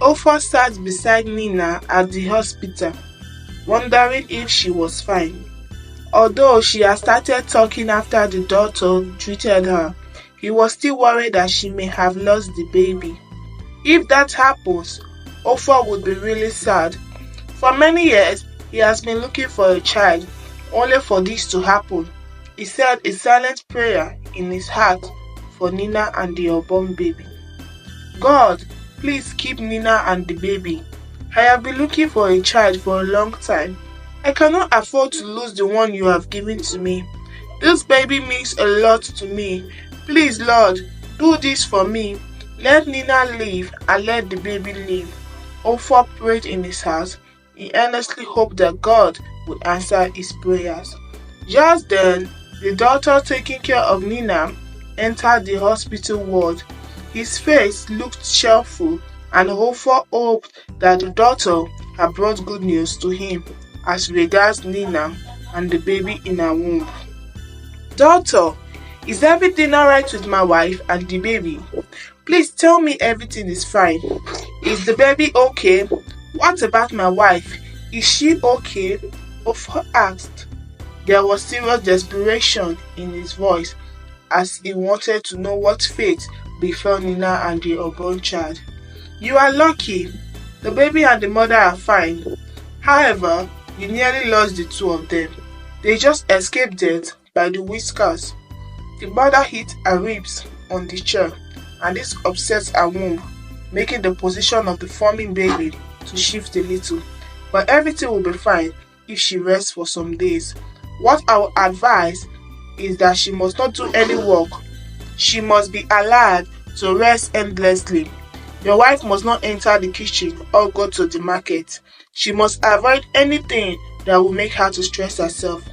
Ofa sat beside Nina at the hospital, wondering if she was fine. Although she had started talking after the doctor treated her, he was still worried that she may have lost the baby. If that happens, Ofa would be really sad. For many years, he has been looking for a child, only for this to happen. He said a silent prayer in his heart for Nina and the unborn baby. God, please keep Nina and the baby. I have been looking for a child for a long time. I cannot afford to lose the one you have given to me. This baby means a lot to me. Please, Lord, do this for me. Let Nina live and let the baby live. Ofor prayed in his heart. He earnestly hoped that God would answer his prayers. Just then, the doctor taking care of Nina entered the hospital ward. His face looked cheerful, and Ofor hoped that the doctor had brought good news to him as regards Nina and the baby in her womb. Doctor, is everything alright with my wife and the baby? Please tell me everything is fine. Is the baby okay? What about my wife? Is she okay? Ofor asked. There was serious desperation in his voice as he wanted to know what fate befell Nina and the unborn child. You are lucky. The baby and the mother are fine. However, you nearly lost the two of them. They just escaped death by the whiskers. The mother hit her ribs on the chair, and this upsets her womb, making the position of the forming baby to shift a little. But everything will be fine if she rests for some days. What I would advise is that she must not do any work. She must be allowed to rest endlessly. Your wife must not enter the kitchen or go to the market. She must avoid anything that will make her to stress herself.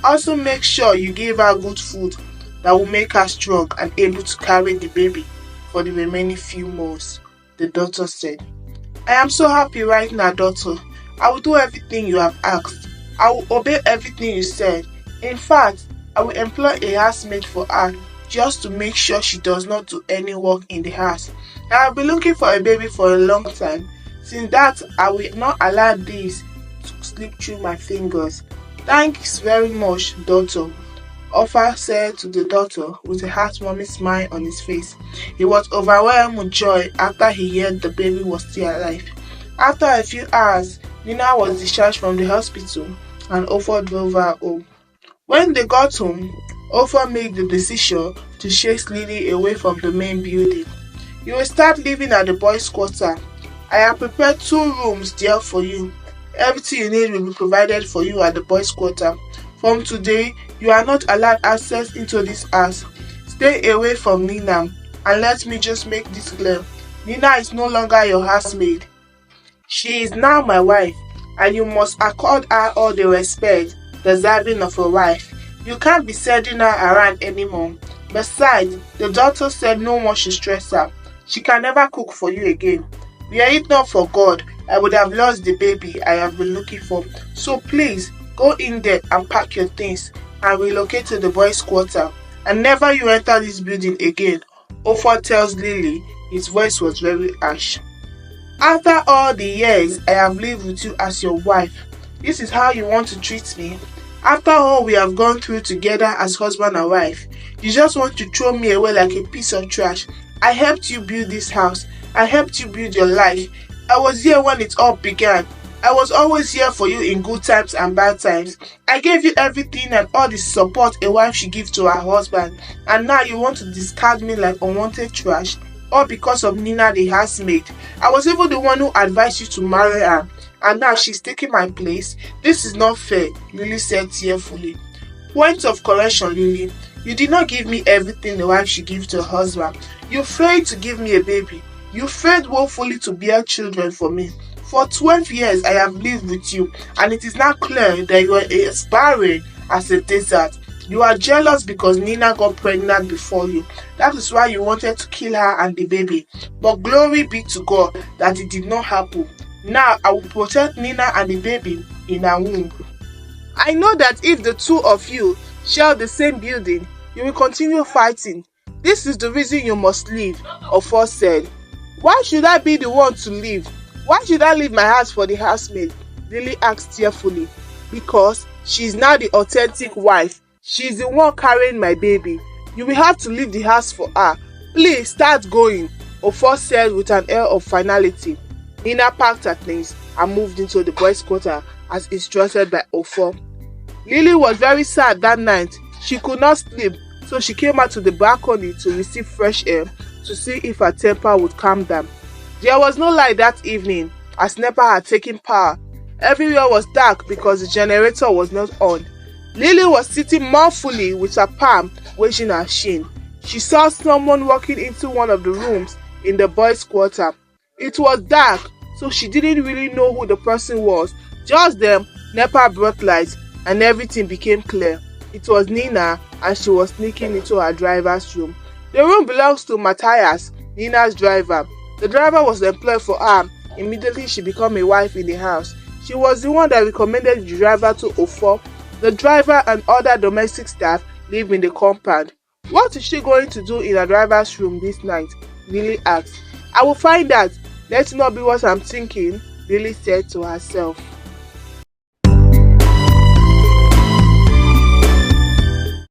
Also make sure you give her good food that will make her strong and able to carry the baby for the remaining few months, the doctor said. I am so happy right now, doctor. I will do everything you have asked. I will obey everything you said. In fact, I will employ a housemaid for her just to make sure she does not do any work in the house. I have been looking for a baby for a long time. Since that, I will not allow this to slip through my fingers. Thanks very much, doctor. Ofor said to the doctor with a heartwarming smile on his face. He was overwhelmed with joy after he heard the baby was still alive. After a few hours, Nina was discharged from the hospital and Ofor drove her home. When they got home, Ofor made the decision to chase Lily away from the main building. You will start living at the boys' quarter. I have prepared 2 rooms there for you. Everything you need will be provided for you at the boys' quarter. From today, you are not allowed access into this house. Stay away from Nina, and let me just make this clear. Nina is no longer your housemaid. She is now my wife, and you must accord her all the respect deserving of a wife. You can't be sending her around anymore. Besides, the doctor said no one should stress her. She can never cook for you again. Were it not for God, I would have lost the baby I have been looking for. So please, go in there and pack your things and relocate to the boys' quarter. And never you enter this building again. Ofor tells Lily. His voice was very harsh. After all the years I have lived with you as your wife, this is how you want to treat me? After all we have gone through together as husband and wife, you just want to throw me away like a piece of trash. I helped you build this house. I helped you build your life. I was here when it all began. I was always here for you in good times and bad times. I gave you everything and all the support a wife should give to her husband. And now you want to discard me like unwanted trash? All because of Nina the housemaid. I was even the one who advised you to marry her. And now she's taking my place? This is not fair, Lily said tearfully. Point of correction, Lily. You did not give me everything the wife should give to her husband. You failed to give me a baby. You failed woefully to bear children for me. For 12 years I have lived with you, and it is now clear that you are as barren as a desert. You are jealous because Nina got pregnant before you. That is why you wanted to kill her and the baby. But glory be to God that it did not happen. Now I will protect Nina and the baby in her womb. I know that if the two of you share the same building, you will continue fighting. This is the reason you must leave, Ofor said. Why should I be the one to leave? Why should I leave my house for the housemaid? Lily asked tearfully. Because she's now the authentic wife. She's the one carrying my baby. You will have to leave the house for her. Please start going, Ofo said with an air of finality. Nina packed her things and moved into the boys' quarter as instructed by Ofo. Lily was very sad that night. She could not sleep, so she came out to the balcony to receive fresh air to see if her temper would calm down. There was no light that evening as NEPA had taken power. Everywhere was dark because the generator was not on. Lily was sitting mournfully with her palm wedged in her shin. She saw someone walking into one of the rooms in the boys' quarter. It was dark, so she didn't really know who the person was. Just then, NEPA brought lights and everything became clear. It was Nina and she was sneaking into her driver's room. The room belongs to Matthias, Nina's driver. The driver was employed for her. Immediately she became a wife in the house. She was the one that recommended the driver to Ofo. The driver and other domestic staff live in the compound. What is she going to do in her driver's room this night? Lily asked. I will find out. Let it not be what I'm thinking, Lily said to herself.